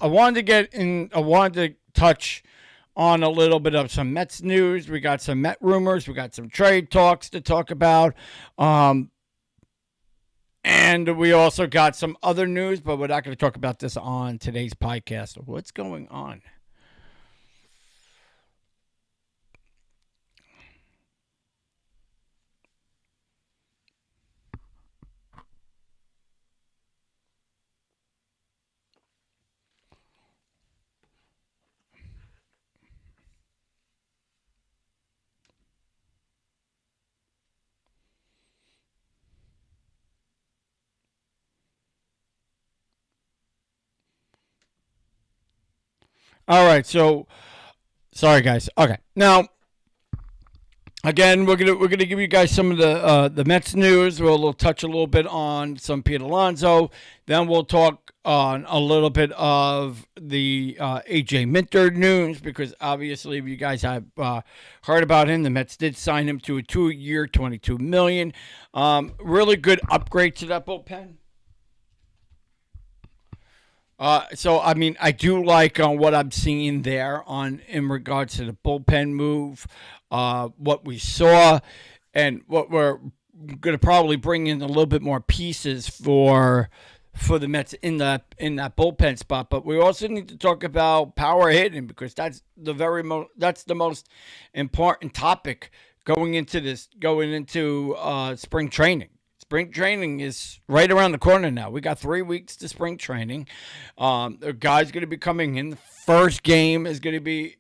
I wanted to get in. I wanted to touch on a little bit of some Mets news. We got some Met rumors. We got some trade talks to talk about. And we also got some other news, but we're not going to talk about this on today's podcast. What's going on? All right, so sorry guys. Okay, now again, we're gonna give you guys some of the Mets news. We'll touch a little bit on some Pete Alonso. Then we'll talk on a little bit of the AJ Minter news because obviously if you guys have heard about him, the Mets did sign him to a 2-year, $22 million. Really good upgrade to that bullpen. So I mean, I do like what I'm seeing there on in regards to the bullpen move, what we saw, and what we're going to probably bring in a little bit more pieces for the Mets in that bullpen spot. But we also need to talk about power hitting because that's that's the most important topic going into spring training. Spring training is right around the corner now. We got 3 weeks to spring training. The guy's going to be coming in. The first game is going to be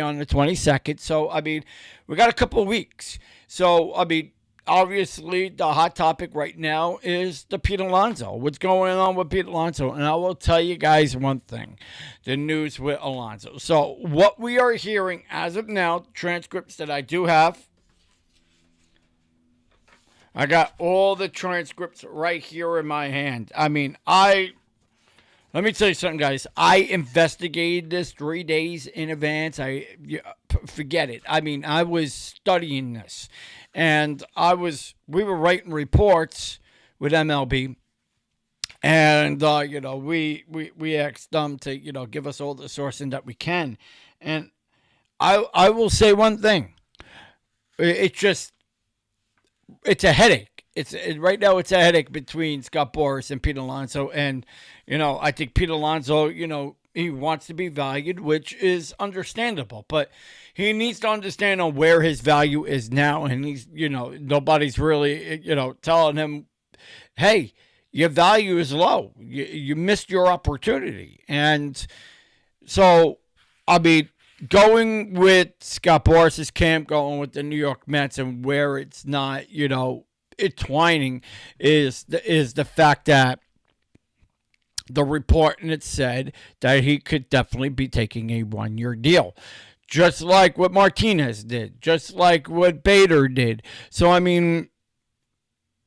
on the 22nd. So I mean, we got a couple of weeks. So I mean, obviously the hot topic right now is the Pete Alonso. What's going on with Pete Alonso? And I will tell you guys one thing: the news with Alonso. So what we are hearing as of now, transcripts that I do have. I got all the transcripts right here in my hand. I mean, let me tell you something, guys. I investigated this 3 days in advance. Forget it. I mean, I was studying this, and we were writing reports with MLB, and we asked them to give us all the sourcing that we can, and I will say one thing. It's a headache. Right now it's a headache between Scott Boras and Pete Alonso. And, I think Pete Alonso, he wants to be valued, which is understandable. But he needs to understand on where his value is now. And he's, nobody's really, telling him, hey, your value is low. You missed your opportunity. And so, I mean, going with Scott Boras' camp, going with the New York Mets, and where it's not, entwining is the fact that the report and it said that he could definitely be taking a 1-year deal, just like what Martinez did, just like what Bader did. So I mean,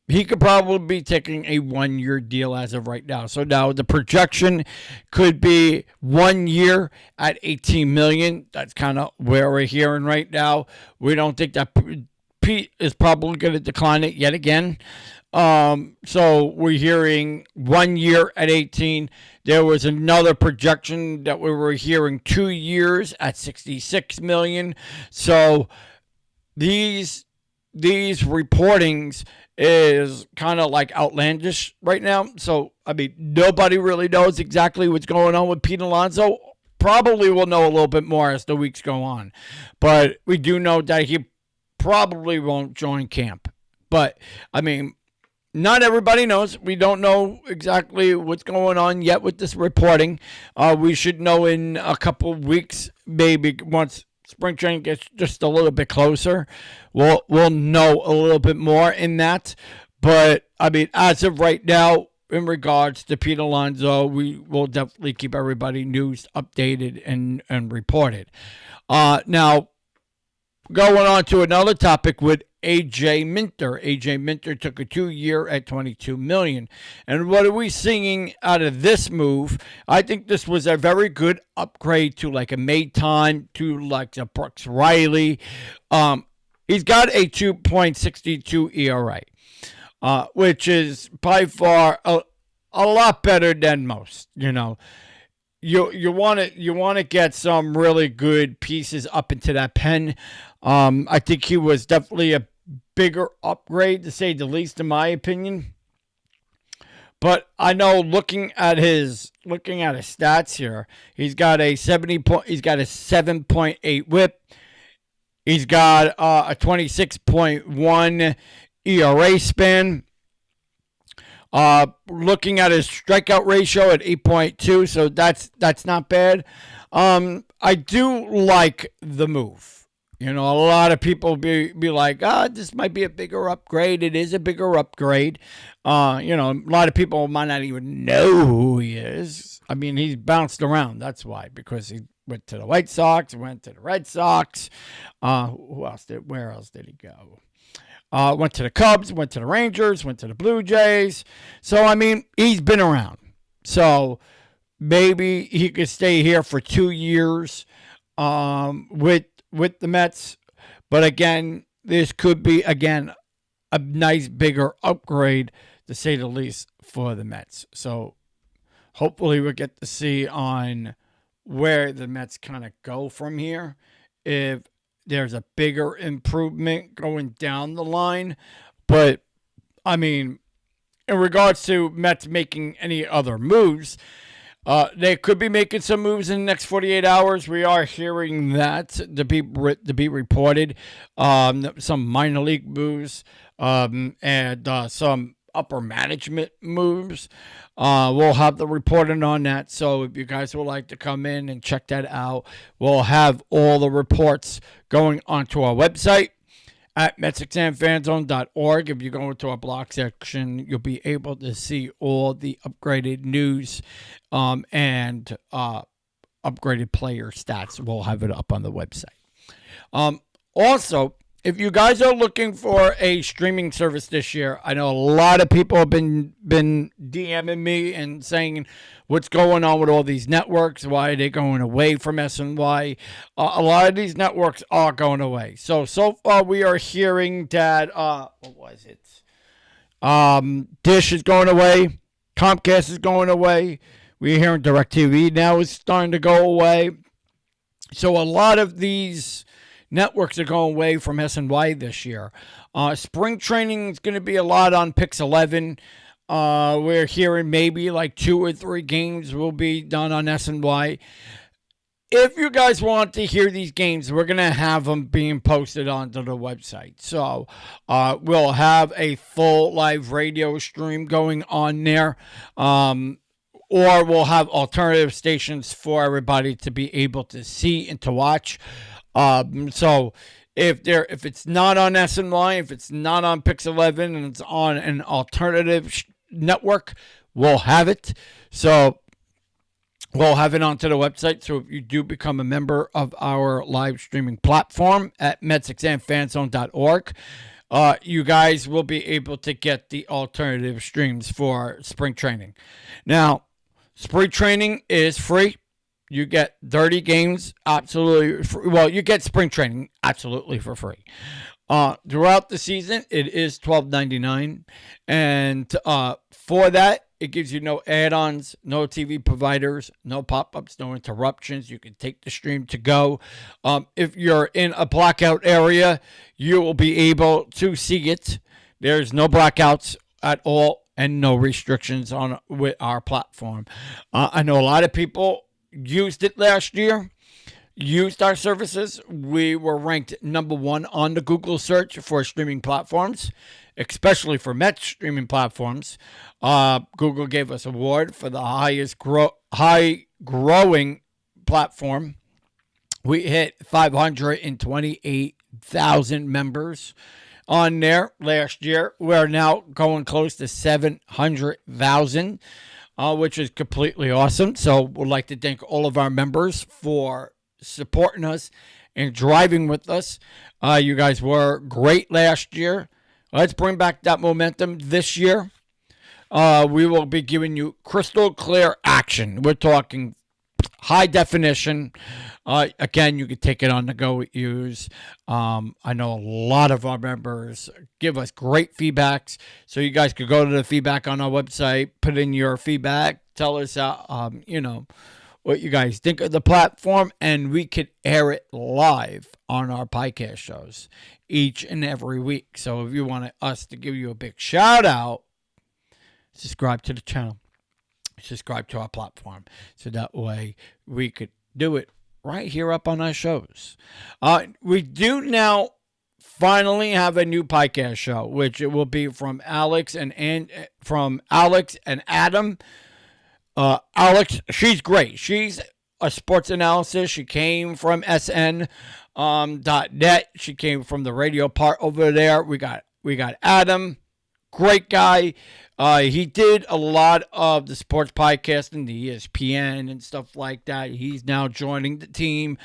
he could probably be taking a 1-year deal as of right now. So now the projection could be 1 year at $18 million. That's kind of where we're hearing right now. We don't think that Pete is probably going to decline it yet again. So we're hearing 1 year at 18. There was another projection that we were hearing 2 years at $66 million. So these reportings is kind of like outlandish right now. So, I mean, nobody really knows exactly what's going on with Pete Alonso. Probably will know a little bit more as the weeks go on. But we do know that he probably won't join camp. But, I mean, not everybody knows. We don't know exactly what's going on yet with this reporting. We should know in a couple of weeks, maybe once spring training gets just a little bit closer, we'll know a little bit more in that. But I mean, as of right now, in regards to Pete Alonso, we will definitely keep everybody news updated and reported. Now, going on to another topic with AJ Minter. AJ Minter took a 2-year at $22 million. And what are we seeing out of this move? I think this was a very good upgrade to like a Maton, to like a Brooks Riley. He's got a 2.62 ERA, which is by far a lot better than most, you want to get some really good pieces up into that pen. I think he was definitely a bigger upgrade, to say the least, in my opinion. But I know looking at his stats here, he's got a 7.8 WHIP. He's got a 26.1 ERA span. Looking at his strikeout ratio at 8.2, so that's not bad. I do like the move. A lot of people be like, this might be a bigger upgrade. It is a bigger upgrade. A lot of people might not even know who he is. I mean, he's bounced around. That's why, because he went to the White Sox, went to the Red Sox. Where else did he go? Went to the Cubs, went to the Rangers, went to the Blue Jays. So, I mean, he's been around. So, maybe he could stay here for 2 years with the Mets. But, again, this could be, a nice bigger upgrade, to say the least, for the Mets. So, hopefully we'll get to see on where the Mets kind of go from here. If there's a bigger improvement going down the line. But, I mean, in regards to Mets making any other moves, they could be making some moves in the next 48 hours. We are hearing that to be reported. Some minor league moves and some upper management moves. We'll have the reporting on that. So if you guys would like to come in and check that out, we'll have all the reports going onto our website at MetsXMFanZone.org. If you go into our blog section, you'll be able to see all the upgraded news and upgraded player stats. We'll have it up on the website. Also, if you guys are looking for a streaming service this year, I know a lot of people have been DMing me and saying what's going on with all these networks. Why are they going away from SNY? A lot of these networks are going away. So far we are hearing that, what was it? Dish is going away. Comcast is going away. We're hearing DirecTV now is starting to go away. So a lot of these networks are going away from SNY this year. Spring training is going to be a lot on Pix 11. We're hearing maybe like 2 or 3 games will be done on SNY. If you guys want to hear these games, we're going to have them being posted onto the website. So we'll have a full live radio stream going on there. Or we'll have alternative stations for everybody to be able to see and to watch. So if it's not on SNY, if it's not on Pix 11 and it's on an alternative network, we'll have it. So we'll have it onto the website. So if you do become a member of our live streaming platform at MetsXMFanZone.org, you guys will be able to get the alternative streams for spring training. Now, spring training is free. You get 30 games absolutely free. Well, you get spring training absolutely for free. Throughout the season, it is $12.99. And for that, it gives you no add-ons, no TV providers, no pop-ups, no interruptions. You can take the stream to go. If you're in a blackout area, you will be able to see it. There's no blackouts at all and no restrictions on with our platform. I know a lot of people used it last year, used our services. We were ranked number 1 on the Google search for streaming platforms, especially for Mets streaming platforms. Google gave us an award for the highest growing platform. We hit 528,000 members on there last year. We're now going close to 700,000. Which is completely awesome. So we'd like to thank all of our members for supporting us and driving with us. You guys were great last year. Let's bring back that momentum this year. We will be giving you crystal clear action. We're talking high definition. Again, you can take it on the go with use. I know a lot of our members give us great feedbacks, so you guys could go to the feedback on our website, put in your feedback, tell us, what you guys think of the platform, and we could air it live on our podcast shows each and every week. So if you want us to give you a big shout out, subscribe to the channel, subscribe to our platform, so that way we could do it right here up on our shows. We do now finally have a new podcast show, which it will be from Alex and Adam. Alex, she's great. She's a sports analyst. She came from SN.net. She came from the radio part over there. We got Adam, great guy. He did a lot of the sports podcasting, the ESPN and stuff like that. He's now joining the team.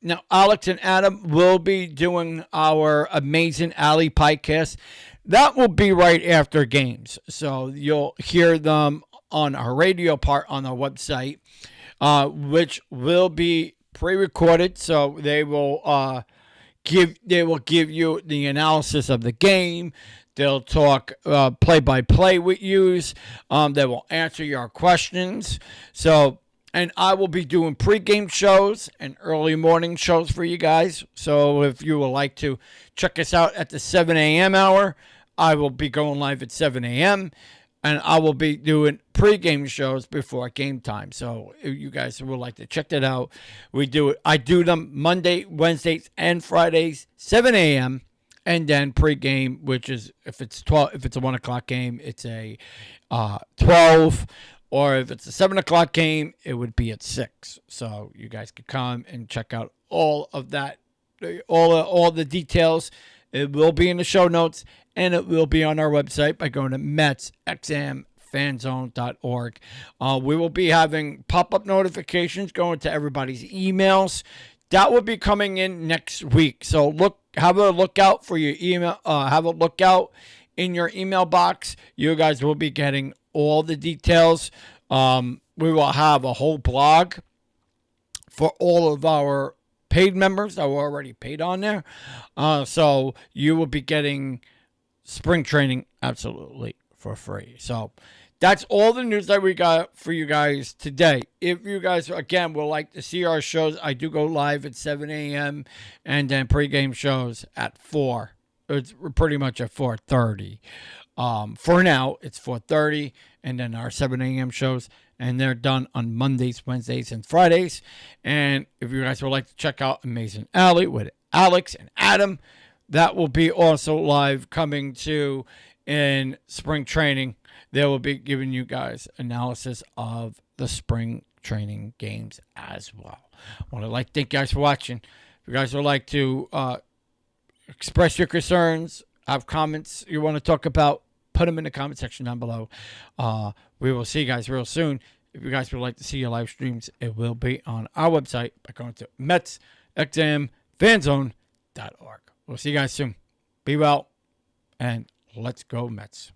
Now, Alex and Adam will be doing our Amazing Alley podcast. That will be right after games. So you'll hear them on our radio part on our website, which will be pre-recorded. So they will give you the analysis of the game. They'll talk play-by-play with you. They will answer your questions. And I will be doing pregame shows and early morning shows for you guys. So if you would like to check us out at the 7 a.m. hour, I will be going live at 7 a.m. And I will be doing pregame shows before game time. So if you guys would like to check that out, I do them Monday, Wednesdays, and Fridays, 7 a.m. And then pregame, which is if it's a 1 o'clock game, it's a 12. Or if it's a 7 o'clock game, it would be at 6. So you guys could come and check out all of that, all the details. It will be in the show notes, and it will be on our website by going to MetsXMFanZone.org. We will be having pop-up notifications going to everybody's emails. That will be coming in next week. So have a look out for your email. Have a look out in your email box. You guys will be getting all the details. We will have a whole blog for all of our paid members that were already paid on there. So you will be getting spring training absolutely for free. So that's all the news that we got for you guys today. If you guys, again, would like to see our shows, I do go live at 7 a.m. and then pregame shows at 4. It's pretty much at 4:30. For now, it's 4:30, and then our 7 a.m. shows, and they're done on Mondays, Wednesdays, and Fridays. And if you guys would like to check out Amazing Alley with Alex and Adam, that will be also live coming to in spring training. They will be giving you guys analysis of the spring training games as well. I want to thank you guys for watching. If you guys would like to express your concerns, have comments you want to talk about, put them in the comment section down below. We will see you guys real soon. If you guys would like to see your live streams, it will be on our website by going to MetsXMFanZone.org. We'll see you guys soon. Be well, and let's go Mets.